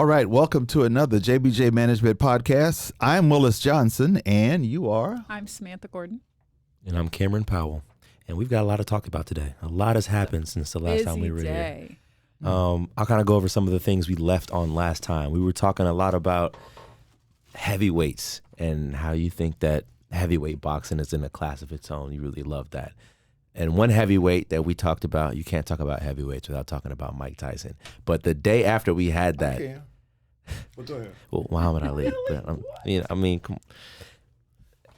All right, welcome to another JBJ Management Podcast. I'm Willis Johnson, and you are? I'm Samantha Gordon. And I'm Camron Powell. And we've got a lot to talk about today. A lot has happened since the last time we were here. I'll kind of go over some of the things we left on last time. We were talking a lot about heavyweights and how you think that heavyweight boxing is in a class of its own. You really love that. And one heavyweight that we talked about, you can't talk about heavyweights without talking about Mike Tyson. But the day after we had that, well, Muhammad Ali. But, come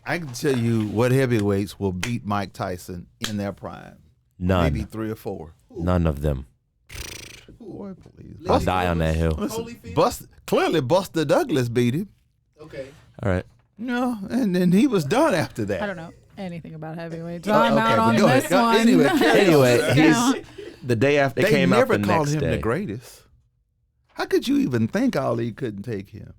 I can tell you what heavyweights will beat Mike Tyson in their prime. None. Maybe 3 or 4. None of them. Boy, please. I'll die on that hill. Listen, clearly Buster Douglas beat him. Okay. All right. No, and then he was done after that. I don't know anything about heavyweights. Oh, I'm okay, out on but go this ahead. one. Anyway, he's the day after. It They came out never the called next him day. the greatest. How could you even think Ali couldn't take him?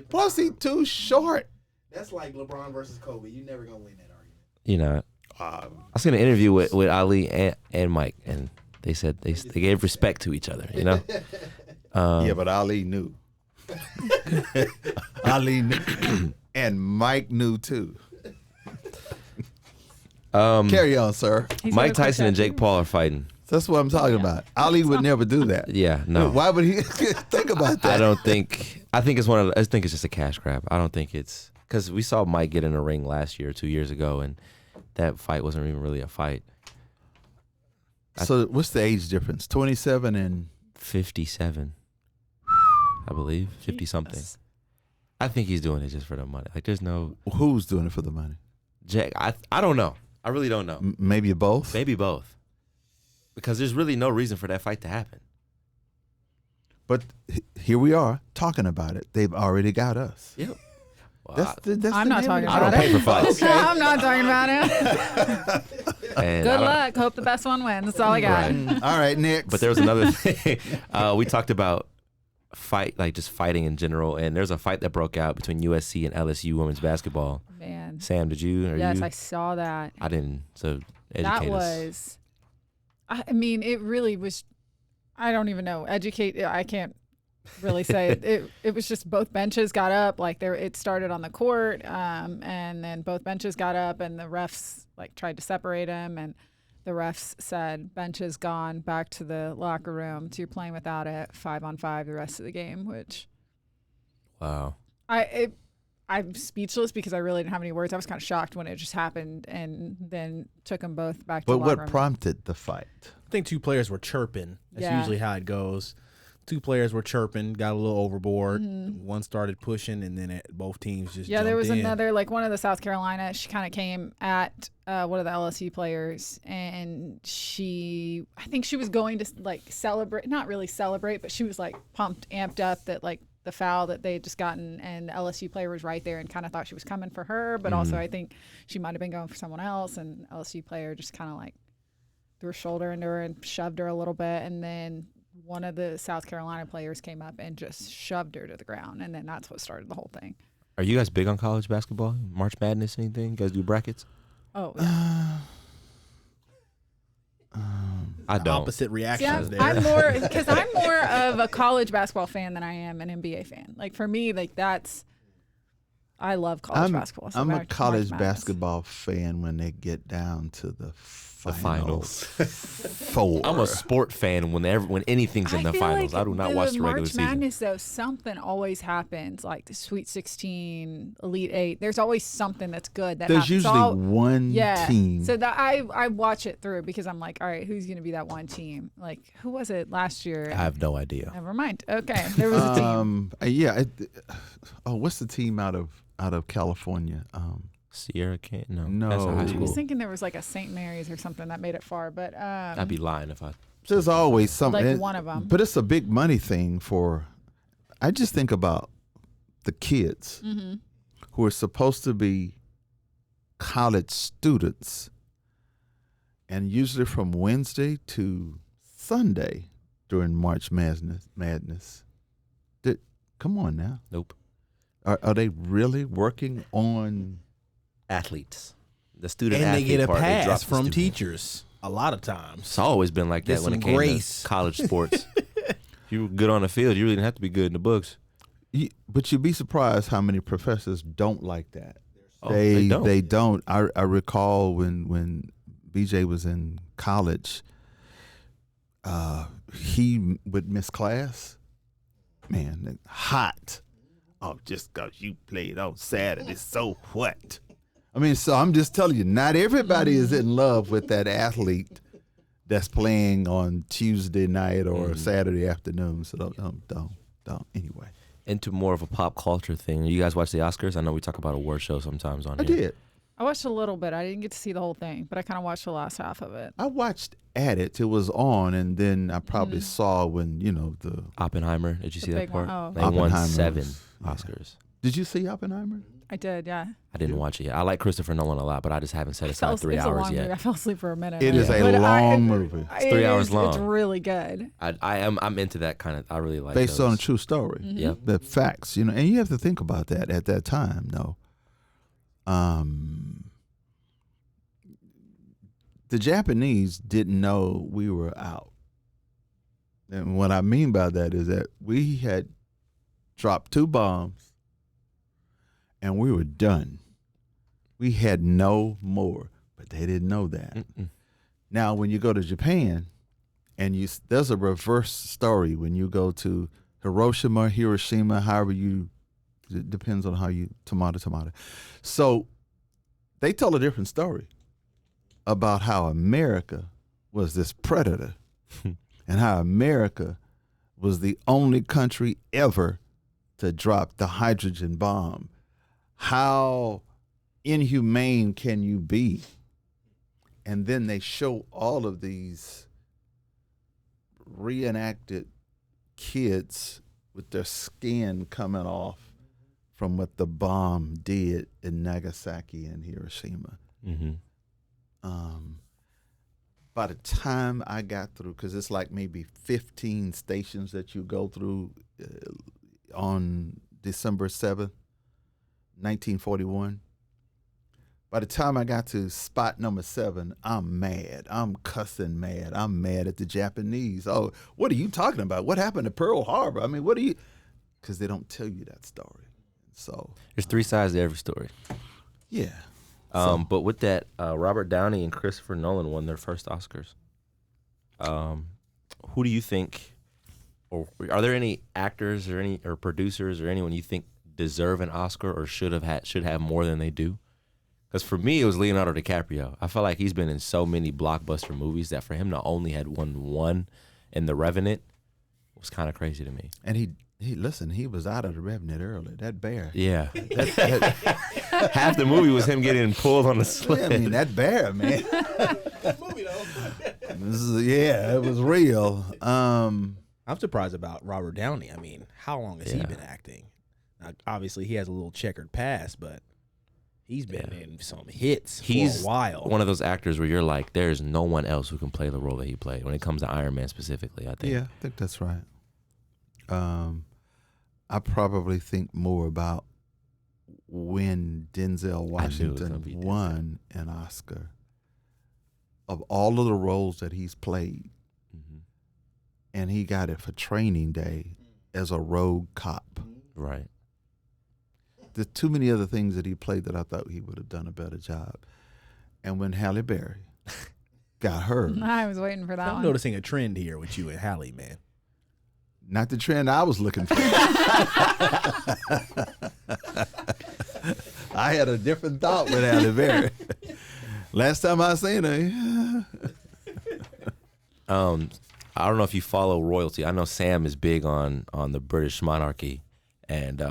Plus, he's too short. That's like LeBron versus Kobe. You're never gonna win that argument. You know, I was going to interview with Ali and Mike, and they said they gave respect to each other. You know. Yeah, but Ali knew. Ali knew. And Mike knew too. Carry on, sir. Mike Tyson and Jake Paul are fighting. That's what I'm talking about. Ali would never do that. Yeah, no. Why would he think about that? I think it's just a cash grab. I don't think it's because we saw Mike get in a ring last year or 2 years ago, and that fight wasn't even really a fight. So what's the age difference? 27 and 57, I believe, 50 something. I think he's doing it just for the money. Like, there's no who's doing it for the money? Jack. I don't know. I really don't know. Maybe both. Maybe both. Because there's really no reason for that fight to happen. But here we are talking about it. They've already got us. Yep. Well, That's I'm not talking I about don't it. pay for fights. I'm not talking about it. And Good luck. Hope the best one wins. That's all I got. Right. All right, next. But there was another thing. We talked about just fighting in general, and there's a fight that broke out between USC and LSU women's basketball. Man. Sam, did you? Yes, I saw that. I didn't. So educate That us. was, I mean, it really was, I don't even know. I can't really say it. It was just both benches got up. Like it started on the court, and then both benches got up, and the refs tried to separate them, and the refs said, benches gone, back to the locker room. So you're playing without it, 5-on-5 the rest of the game, which. Wow. I'm speechless because I really didn't have any words. I was kind of shocked when it just happened, and then took them both back to the locker room. But what prompted the fight? I think 2 players were chirping. That's Yeah. usually how it goes. 2 players were chirping, got a little overboard. Mm-hmm. One started pushing, and then both teams just Yeah, there was jumped in. another, one of the South Carolina, she kind of came at one of the LSU players, and I think she was going to celebrate, not really celebrate, but she was pumped, amped up that the foul that they had just gotten, and the LSU player was right there and kind of thought she was coming for her, but also I think she might have been going for someone else, and LSU player just kind of threw her shoulder into her and shoved her a little bit, and then one of the South Carolina players came up and just shoved her to the ground, and then that's what started the whole thing. Are you guys big on college basketball? March Madness, anything? You guys do brackets? Oh, yeah. I don't. Opposite See, reactions there. I'm more of a college basketball fan than I am an NBA fan. For me, I love college basketball. So I'm a March college Madness. basketball fan when they get down to the finals. 4. I'm a sport fan when anything's in the feel finals. I do not watch the regular March season. Madness, though, something always happens, like the Sweet 16, Elite 8. There's always something that's good. There's usually one team. So that I watch it through because I'm like, all right, who's going to be that one team? Who was it last year? I have no idea. Never mind. Okay, there was a team. Yeah. What's the team out of California? Sierra can't. No. That's a high I school. was thinking there was a St. Mary's or something that made it far, but I'd be lying if I. There's always something. one of them. But it's a big money thing I just think about the kids who are supposed to be college students, and usually from Wednesday to Sunday during March Madness. Come on now. Nope. Are they really working on Athletes. The student And they athlete get a part, they drop pass the from student. teachers a lot of times. It's always been like that Get when it some came grace. to college sports. you were good on the field, you really didn't have to be good in the books. But you'd be surprised how many professors don't like that. Oh, They don't. I recall when BJ was in college, he would miss class. Man, hot. Oh, just because you played on Saturday, so what? I mean, so I'm just telling you, not everybody is in love with that athlete that's playing on Tuesday night or Saturday afternoon. So don't. Anyway. Into more of a pop culture thing. You guys watch the Oscars? I know we talk about award shows sometimes on I here. did. I watched a little bit. I didn't get to see the whole thing, but I kind of watched the last half of it. I watched at it. It was on, and then I probably saw when, the Oppenheimer. Did you see that part? Oh. They won Oppenheimer 7 was- Oscars. Did you see Oppenheimer? I did, yeah. I didn't watch it yet. I like Christopher Nolan a lot, but I just haven't set aside 3 It's a hours long yet. movie. I fell asleep for a minute. It is a But long movie. It's 3 hours long. It's really good. I'm into that kind of. I really like Based those. on a true story. Yep. The facts, and you have to think about that at that time, though. The Japanese didn't know we were out. And what I mean by that is that we had dropped 2 bombs and we were done. We had no more, but they didn't know that. Mm-mm. Now, when you go to Japan, and there's a reverse story when you go to Hiroshima, however it depends on how you, tomato. So they tell a different story about how America was this predator and how America was the only country ever to drop the hydrogen bomb. How inhumane can you be? And then they show all of these reenacted kids with their skin coming off from what the bomb did in Nagasaki and Hiroshima. Mm-hmm. By the time I got through, because it's like maybe 15 stations that you go through on December 7th, 1941. By the time I got to spot number 7, I'm mad. I'm cussing mad. I'm mad at the Japanese. Oh, what are you talking about? What happened to Pearl Harbor? I mean, what are you? Because they don't tell you that story. So There's 3 sides to every story. yeah. But with that, Robert Downey and Christopher Nolan won their first Oscars. Who do you think, or are there any actors or producers or anyone you think deserve an Oscar or should have more than they do? Because for me, it was Leonardo DiCaprio. I feel like he's been in so many blockbuster movies that for him to only had won 1 in The Revenant was kind of crazy to me. And he was out of the Revenant early. That bear. Yeah. Half the movie was him getting pulled on the sled. I mean, that bear, man. Movie though. It was real. I'm surprised about Robert Downey. I mean, how long has he been acting? Now, obviously, he has a little checkered past, but he's been in some hits for a while. One of those actors where you're like, there's no one else who can play the role that he played when it comes to Iron Man specifically, I think. Yeah, I think that's right. I probably think more about when Denzel Washington won an Oscar. Of all of the roles that he's played, and he got it for Training Day as a rogue cop. Right. There's too many other things that he played that I thought he would have done a better job. And when Halle Berry got her, I was waiting for that I'm one. noticing a trend here with you and Halle, man. not the trend I was looking for. I had a different thought with Halle Berry. Last time I seen her. I don't know if you follow royalty. I know Sam is big on the British monarchy and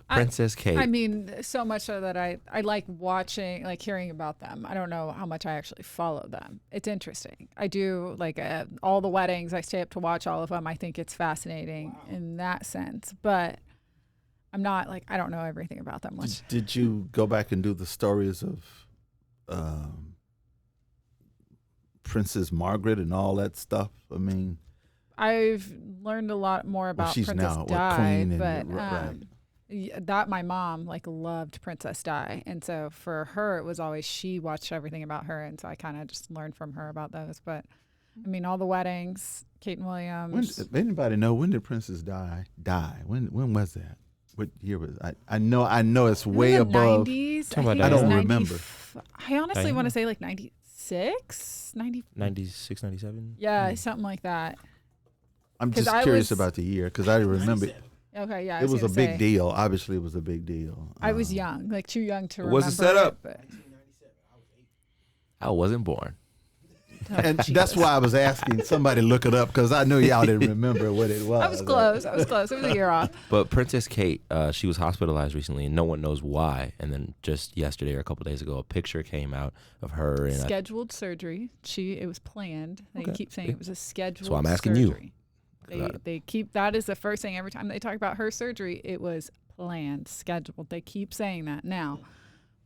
Princess Kate. I mean, so much so that I like watching, like hearing about them. I don't know how much I actually follow them. It's interesting. I do like all the weddings. I stay up to watch all of them. I think it's fascinating in that sense. But I'm not like, I don't know everything about them much. Did you go back and do the stories of Princess Margaret and all that stuff? I mean, I've learned a lot more about she's Princess now Di, queen and but right. that my mom like loved Princess Di, and so for her it was always she watched everything about her, and so I kind of just learned from her about those. But I mean, all the weddings, Kate and Williams. If anybody know, when did Princess die? When was that? What year was it? I know it's way in the above. 90s. I don't remember. I honestly want to say like 96, 96, 97? Yeah, something like that. I'm just curious about the year because I remember. Okay, yeah. It was a big deal. Obviously, it was a big deal. I was young, like too young to remember. Was it set up? But... I wasn't born. And that's why I was asking somebody to look it up because I knew y'all didn't remember what it was. I was close. It was a year off. But Princess Kate, she was hospitalized recently, and no one knows why. And then just yesterday or a couple of days ago, a picture came out of her. And scheduled surgery. It was planned. They keep saying it was a scheduled. So I'm asking surgery. you. They keep that is the first thing every time they talk about her surgery. It was planned, scheduled. They keep saying that now.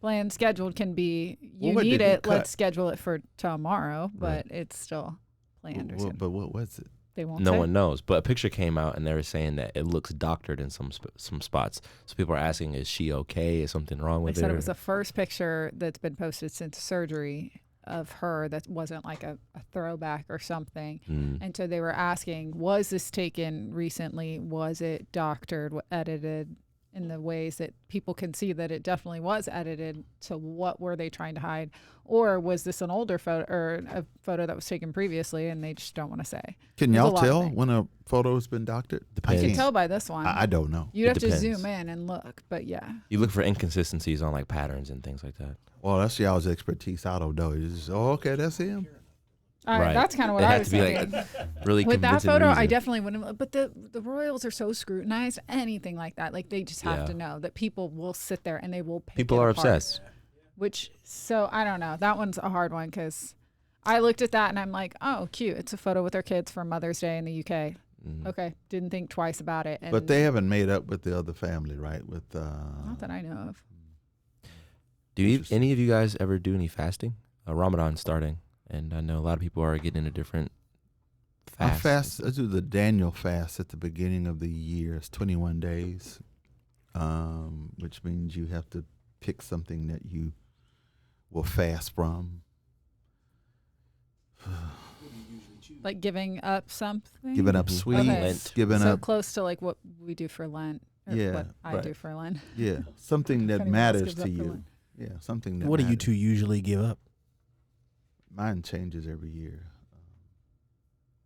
Planned, scheduled can be you need it. Let's schedule it for tomorrow, but it's still planned. But what was it? They won't. No one knows. But a picture came out, and they were saying that it looks doctored in some spots. So people are asking, is she okay? Is something wrong with her? They said it was the first picture that's been posted since surgery of her that wasn't like a throwback or something. And so they were asking, was this taken recently? Was it doctored, edited? In the ways that people can see that it definitely was edited. So what were they trying to hide? Or was this an older photo or a photo that was taken previously and they just don't want to say? Can y'all tell when a photo has been doctored? I can tell by this one. I don't know. You'd have to zoom in and look, but yeah. You look for inconsistencies on like patterns and things like that. Well, that's y'all's expertise. I don't know. You just, okay, that's him. Right. That's kind of what I was thinking. Like really with that photo, I definitely wouldn't. But the royals are so scrutinized. Anything like that, like they just have to know that people will sit there and they will pick people are apart, obsessed. So I don't know. That one's a hard one because I looked at that and I'm like, oh, cute. It's a photo with their kids for Mother's Day in the UK. Okay, didn't think twice about it. And but they haven't made up with the other family, right? With not that I know of. Do any of you guys ever do any fasting? Ramadan starting. And I know a lot of people are getting into different fasts. I do the Daniel fast at the beginning of the year. It's 21 days, which means you have to pick something that you will fast from. Like giving up something? Giving up sweets. Okay. Giving up. Close to like what we do for Lent. Or what I do for Lent. Yeah, something that matters to you. Yeah, something that What matters. do you two usually give up? Mine changes every year.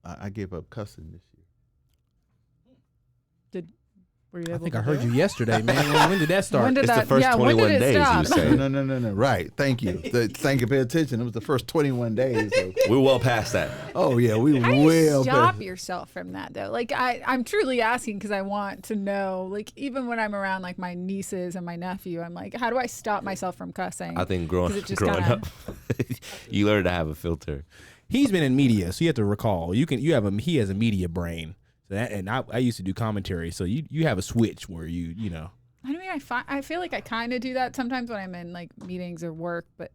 I gave up cussing this year. Were you able I think to I heard do you it? yesterday, man. When did that start? When did It's that, the first 21 when did it days, stop? you say. No. Right. Thank you. Thank you. Pay attention. It was the first 21 days. So. We're well past that. Oh, yeah. We How do you well stop past. yourself from that though? Like I'm truly asking because I want to know. Like even when I'm around like my nieces and my nephew, I'm like, how do I stop myself from cussing? I think growing kinda... up, you learn to have a filter. He's been in media, so you have to recall. He has a media brain. So that, I used to do commentary, so you have a switch where you know. I mean, I feel like I kind of do that sometimes when I'm in like meetings or work, but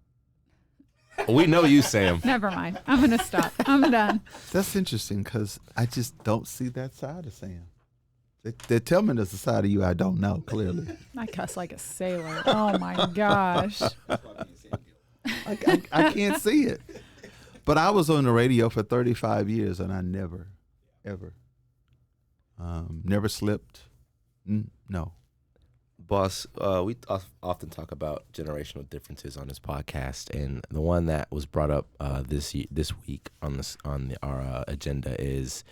We know you, Sam. never mind. I'm gonna stop. I'm done. That's interesting because I just don't see that side of Sam. They tell me there's a side of you I don't know, clearly. I cuss like a sailor. Oh my gosh. I can't see it. But I was on the radio for 35 years and I never, ever, never slipped. No. Boss, we often talk about generational differences on this podcast, and the one that was brought up this week on our agenda is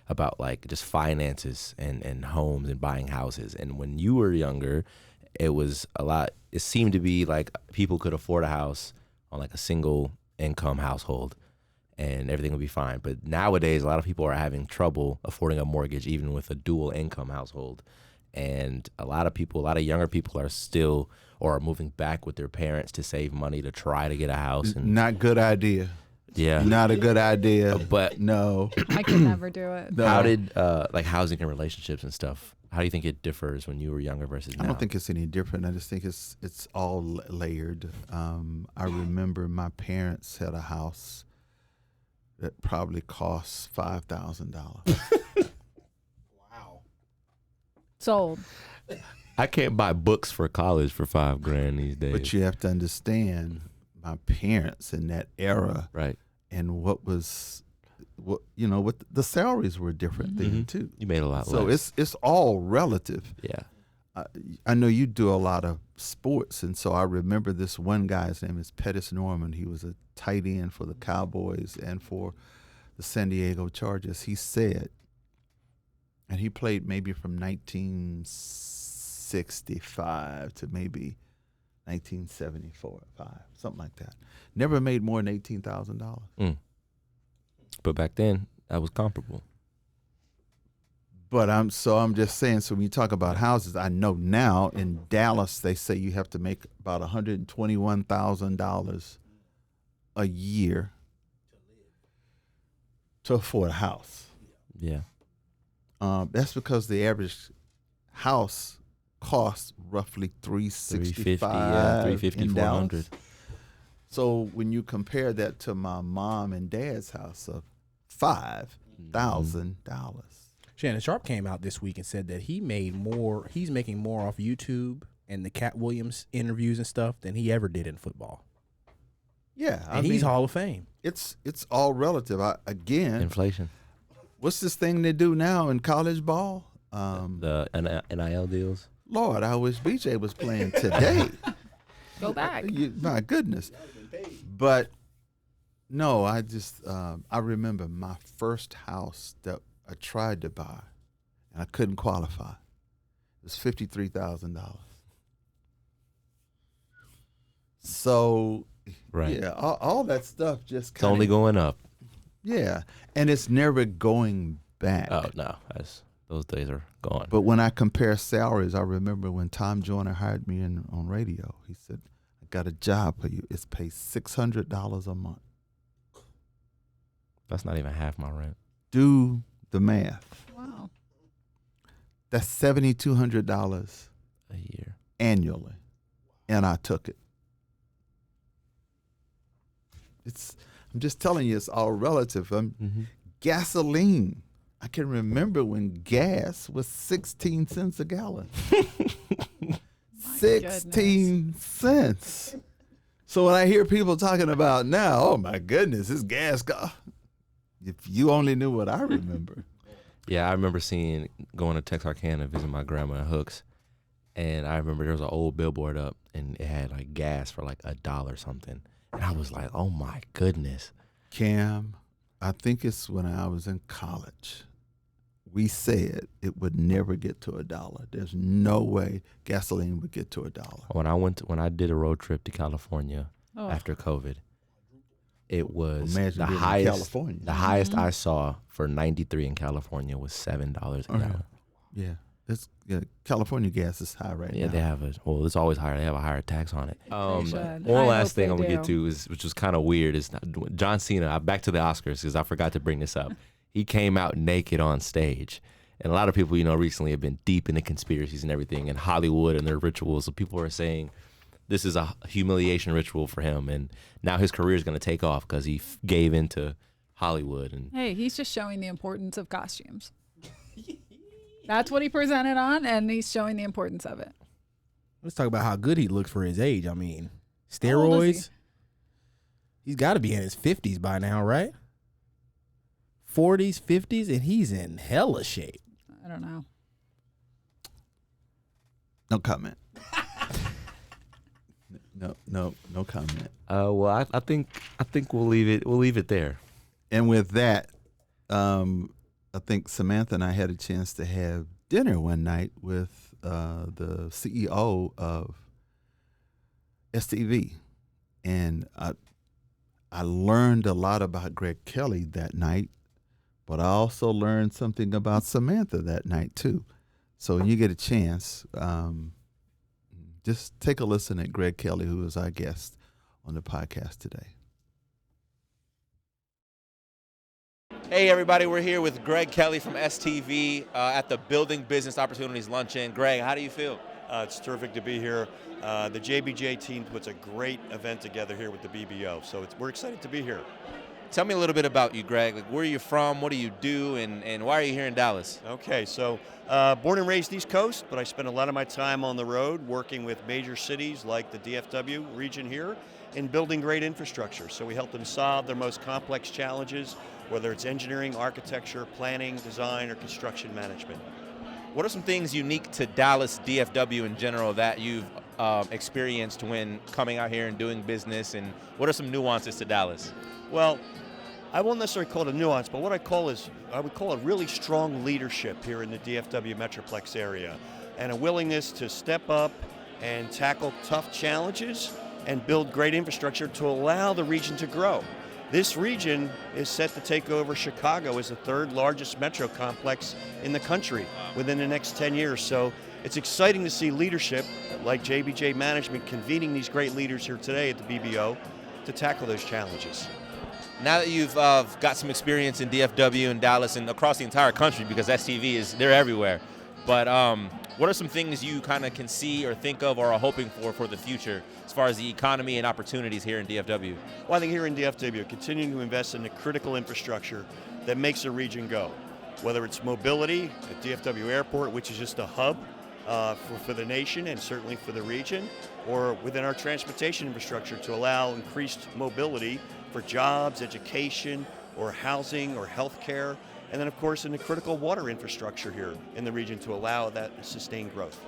about like just finances and homes and buying houses. And when you were younger, it was a lot. It seemed to be like people could afford a house on like a single income household, and everything would be fine. But nowadays, a lot of people are having trouble affording a mortgage, even with a dual income household. And a lot of younger people are still or are moving back with their parents to save money to try to get a house. And Not good idea. yeah, Not a good idea. but No. I could never do it. No. how did like housing and relationships and stuff? How do you think it differs when you were younger versus now? I don't think it's any different. I just think it's all layered. I remember my parents had a house that probably cost $5,000. Sold. I can't buy books for college for $5,000 these days. But you have to understand my parents in that era right. and what was what the salaries were different then too. You made a lot so less. it's all relative. Yeah. I know you do a lot of sports, and so I remember this one guy. His name is Pettis Norman. He was a tight end for the Cowboys and for the San Diego Chargers. He said, and he played maybe from 1965 to maybe 1974, 5, something like that. Never made more than $18,000. But back then, that was comparable. But I'm just saying, so when you talk about houses, I know now in Dallas, they say you have to make about $121,000 a year to afford a house. Yeah. That's because the average house costs roughly $365. $350, $350, $400. So when you compare that to my mom and dad's house of $5,000. Shannon Sharp came out this week and said that he's making more off YouTube and the Cat Williams interviews and stuff than he ever did in football. Yeah, and he's Hall of Fame. It's all relative. Again, inflation. What's this thing they do now in college ball? The NIL deals. Lord, I wish BJ was playing today. Go back. My goodness. But no, I remember my first house that I tried to buy, and I couldn't qualify. It was $53,000. So, right. Yeah, all that stuff just it's only going up. Yeah, and it's never going back. Oh no, those days are gone. But when I compare salaries, I remember when Tom Joyner hired me on radio. He said, "I got a job for you. It's paid $600 a month." That's not even half my rent. Do the math. Wow. That's $7,200 a year annually, and I took it. I'm just telling you, it's all relative. Gasoline. I can remember when gas was 16 cents a gallon. 16 cents. So when I hear people talking about now, oh my goodness, this gas if you only knew what I remember. Yeah, I remember going to Texarkana to visit my grandma in Hooks, and I remember there was an old billboard up, and it had like gas for like $1 something, and I was like, oh my goodness. Cam, I think it's when I was in college, we said it would never get to $1. There's no way gasoline would get to $1. When I did a road trip to California after COVID, it was the highest. The highest I saw for 93 in California was $7 a gallon. Yeah, California gas is high right now. Yeah, they have it's always higher. They have a higher tax on it. One last thing I'm gonna get to which was kind of weird, is John Cena. Back to the Oscars, because I forgot to bring this up. He came out naked on stage, and a lot of people, recently have been deep into conspiracies and everything, and Hollywood and their rituals. So people are saying this is a humiliation ritual for him, and now his career is going to take off because he gave into Hollywood. And hey, he's just showing the importance of costumes. That's what he presented on, and he's showing the importance of it. Let's talk about how good he looks for his age. I mean, steroids. He's got to be in his 50s by now, right? 40s, 50s, and he's in hella shape. I don't know. No comment. No comment. Well, I think we'll leave it there. And with that, I think Samantha and I had a chance to have dinner one night with the CEO of STV, and I learned a lot about Greg Kelly that night, but I also learned something about Samantha that night too. So when you get a chance, just take a listen at Greg Kelly, who is our guest on the podcast today. Hey everybody, we're here with Greg Kelly from STV at the Building Business Opportunities Luncheon. Greg, how do you feel? It's terrific to be here. The JBJ team puts a great event together here with the BBO, so we're excited to be here. Tell me a little bit about you, Greg. Like, where are you from? What do you do? And why are you here in Dallas? Okay, so born and raised East Coast, but I spend a lot of my time on the road working with major cities like the DFW region here in building great infrastructure. So we help them solve their most complex challenges whether it's engineering, architecture, planning, design, or construction management. What are some things unique to Dallas DFW in general that you've experienced when coming out here and doing business, and what are some nuances to Dallas? Well, I won't necessarily call it a nuance, but what I would call a really strong leadership here in the DFW Metroplex area, and a willingness to step up and tackle tough challenges and build great infrastructure to allow the region to grow. This region is set to take over Chicago as the third largest metro complex in the country within the next 10 years. So it's exciting to see leadership like JBJ Management convening these great leaders here today at the BBO to tackle those challenges. Now that you've got some experience in DFW and Dallas and across the entire country, because STV they're everywhere, but what are some things you kind of can see or think of or are hoping for the future as far as the economy and opportunities here in DFW? Well, I think here in DFW, continuing to invest in the critical infrastructure that makes the region go, whether it's mobility at DFW Airport, which is just a hub for the nation and certainly for the region, or within our transportation infrastructure to allow increased mobility for jobs, education, or housing or healthcare. And then, of course, in the critical water infrastructure here in the region to allow that sustained growth.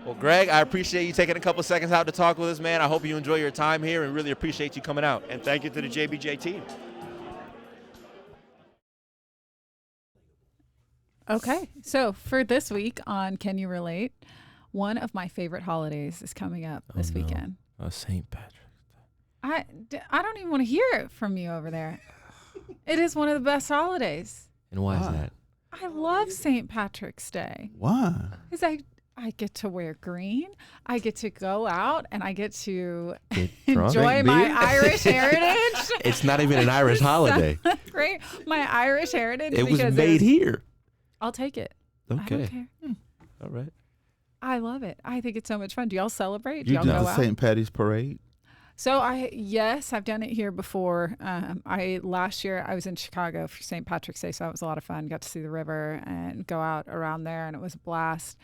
Well, Greg, I appreciate you taking a couple seconds out to talk with us, man. I hope you enjoy your time here and really appreciate you coming out. And thank you to the JBJ team. Okay, so for this week on Can You Relate, one of my favorite holidays is coming up this weekend. St. Patrick's Day. I don't even want to hear it from you over there. It is one of the best holidays. And why is that? I love St. Patrick's Day. Why? Because I get to wear green. I get to go out and I get to drunk? enjoy my Irish heritage. It's not even an Irish holiday. Great. My Irish heritage. It was made here. I'll take it. Okay. I don't care. All right. I love it. I think it's so much fun. Do y'all celebrate? Do You y'all did go the out? St. Patty's Parade? So I've done it here before. Last year I was in Chicago for St. Patrick's Day, so that was a lot of fun. Got to see the river and go out around there, and it was a blast.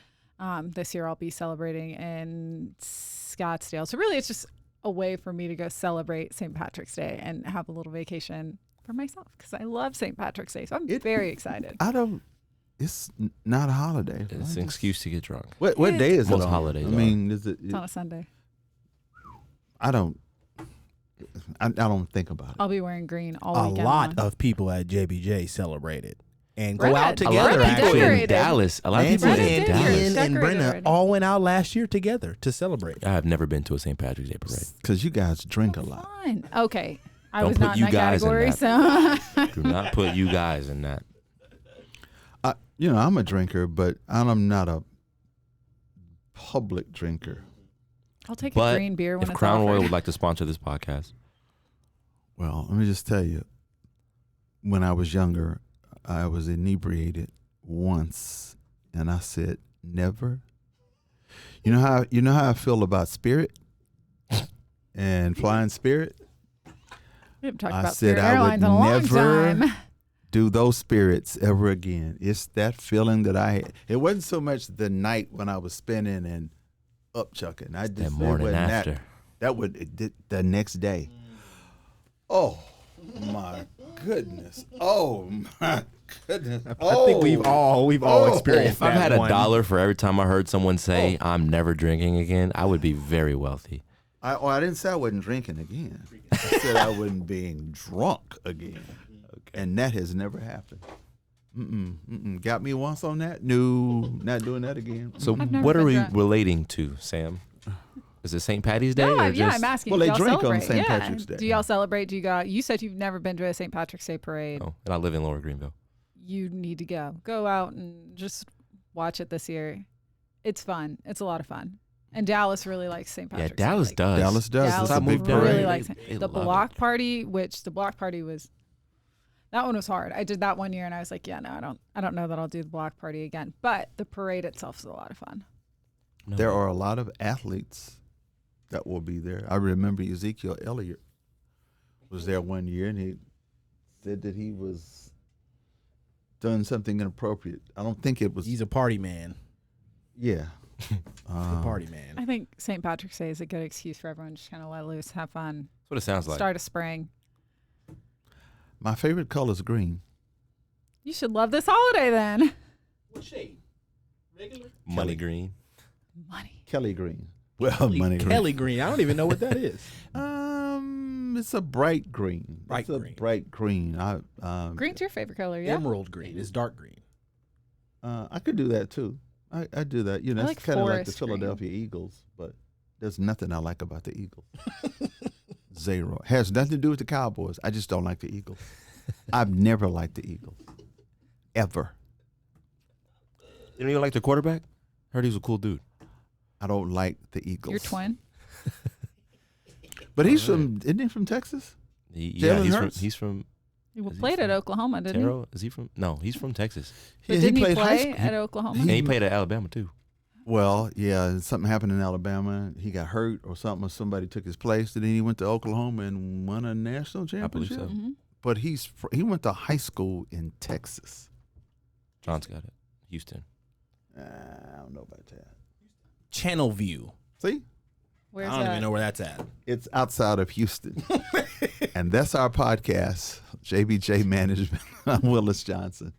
This year I'll be celebrating in Scottsdale. So really it's just a way for me to go celebrate St. Patrick's Day and have a little vacation for myself because I love St. Patrick's Day. So I'm very excited. It's not a holiday. It's an excuse to get drunk. What day is it Most on? holidays I mean, is it? It's on a Sunday. I don't think about it. I'll be wearing green all A weekend lot long. of people at JBJ celebrated and Brett, go out A lot together. of people in decorated. Dallas. A lot of Nancy people Brett in did. Dallas. Yours. Ian and Decorated Brenna already. all went out last year together to celebrate. I have never been to a St. Patrick's Day parade. Because you guys drink a lot. Fun. Okay. I Don't was put not in you that guys in category, that. so Do not put you guys in that. I'm a drinker, but I'm not a public drinker. I'll take But a green beer when if it's Crown offered. Royal would like to sponsor this podcast, Well, let me just tell you, when I was younger, I was inebriated once, and I said never. You know how I feel about Spirit and flying Spirit. We haven't talked I about said Spirit I would Airlines in a long never time. do those spirits ever again. It's that feeling that I had. It wasn't so much the night when I was spinning and upchucking. I just that morning after. That would the next day. Oh my goodness! Oh my goodness! I think we've all experienced If I've that had one. $1 for every time I heard someone say I'm never drinking again, I would be very wealthy. I didn't say I wasn't drinking again. I said I wasn't being drunk again, and that has never happened. Got me once on that? No, not doing that again. So I've never what are been we drunk. relating to, Sam? Is it St. Patty's Day? No, or yeah, just, I'm asking. Well, do they y'all drink on celebrate? St. Yeah. Patrick's Day. Do y'all celebrate? Do you go? You said you've never been to a St. Patrick's Day parade. Oh, and I live in Lower Greenville. You need to go. Go out and just watch it this year. It's fun. It's a lot of fun. And Dallas really likes St. Yeah, Patrick's Day. Dallas does. Dallas does. Dallas It's a big down, parade. really likes it. They The love block it. party, which the block party was, that one was hard. I did that one year and I was like, yeah, no, I don't know that I'll do the block party again. But the parade itself is a lot of fun. No. There are a lot of athletes that will be there. I remember Ezekiel Elliott was there one year, and he said that he was done something inappropriate. I don't think it was. He's a party man. Yeah. He's a party man. I think St. Patrick's Day is a good excuse for everyone to just kind of let loose, have fun, That's what it sounds like. start of spring. My favorite color is green. You should love this holiday then. What shade? Regular? Money green. Money. Kelly green. Well, money green. Kelly green. I don't even know what that is. It's a bright green. Bright green. Bright green. Green's your favorite color, yeah? Emerald green is dark green. I could do that too. I do that. You know, I it's like kind of like the forest green. Philadelphia Eagles, but there's nothing I like about the Eagles. Zero. Has nothing to do with the Cowboys. I just don't like the Eagles. I've never liked the Eagles. Ever. You don't even like the quarterback? Heard he was a cool dude. I don't like the Eagles. Your twin? But isn't he from Texas? Yeah, Hurts? he's from He Is he played at from Oklahoma, didn't Terrell. Is he from? No, he's from Texas. he? But Yeah, didn't he played high play school. at Oklahoma? And he played at Alabama too. Well, yeah, and something happened in Alabama. He got hurt or something, or somebody took his place. And then he went to Oklahoma and won a national I believe championship. so. Mm-hmm. But he went to high school in Texas. John's got it. Houston. I don't know about that. Channel View. See? Where's I don't that? even know where that's at. It's outside of Houston. And that's our podcast, JBJ Management. I'm Willis Johnson.